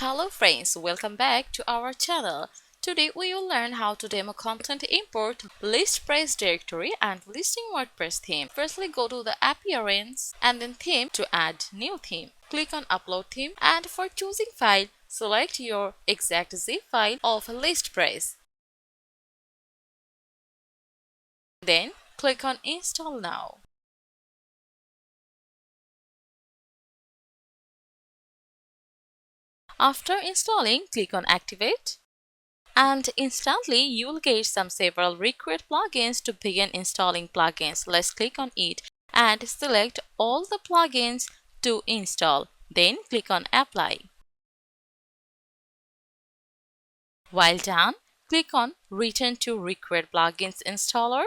Hello friends, welcome back to our channel. Today we will learn how to demo content import ListPress directory and listing WordPress theme. Firstly, go to the appearance and then theme to add new theme. Click on upload theme and for choosing file, select your exact zip file of ListPress. Then click on install now. After installing, click on activate. And instantly you will get several required plugins to begin installing plugins. Let's click on it and select all the plugins to install. Then click on apply. While done, click on return to required plugins installer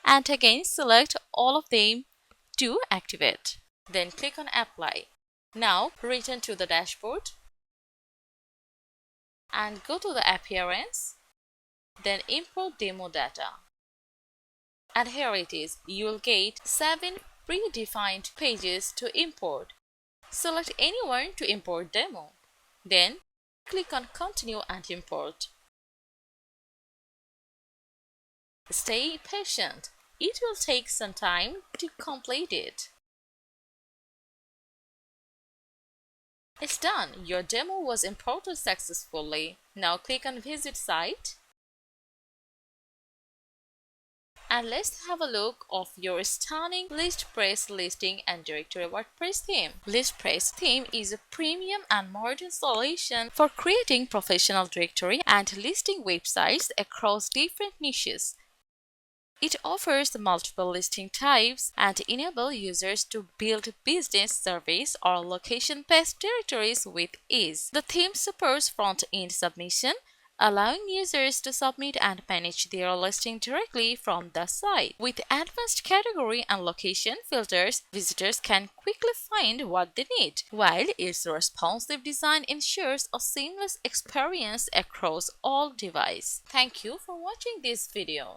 and again select all of them to activate. Then click on apply. Now return to the dashboard and go to the appearance, then import demo data. And here it is, you will get 7 predefined pages to import. Select any one to import demo. Then click on continue and import. Stay patient, it will take some time to complete it. It's done, your demo was imported successfully. Now click on visit site. And let's have a look of your stunning ListPress listing and directory WordPress theme. ListPress theme is a premium and modern solution for creating professional directory and listing websites across different niches. It offers multiple listing types and enables users to build business, service, or location-based directories with ease. The theme supports front-end submission, allowing users to submit and manage their listing directly from the site. With advanced category and location filters, visitors can quickly find what they need, while its responsive design ensures a seamless experience across all devices. Thank you for watching this video.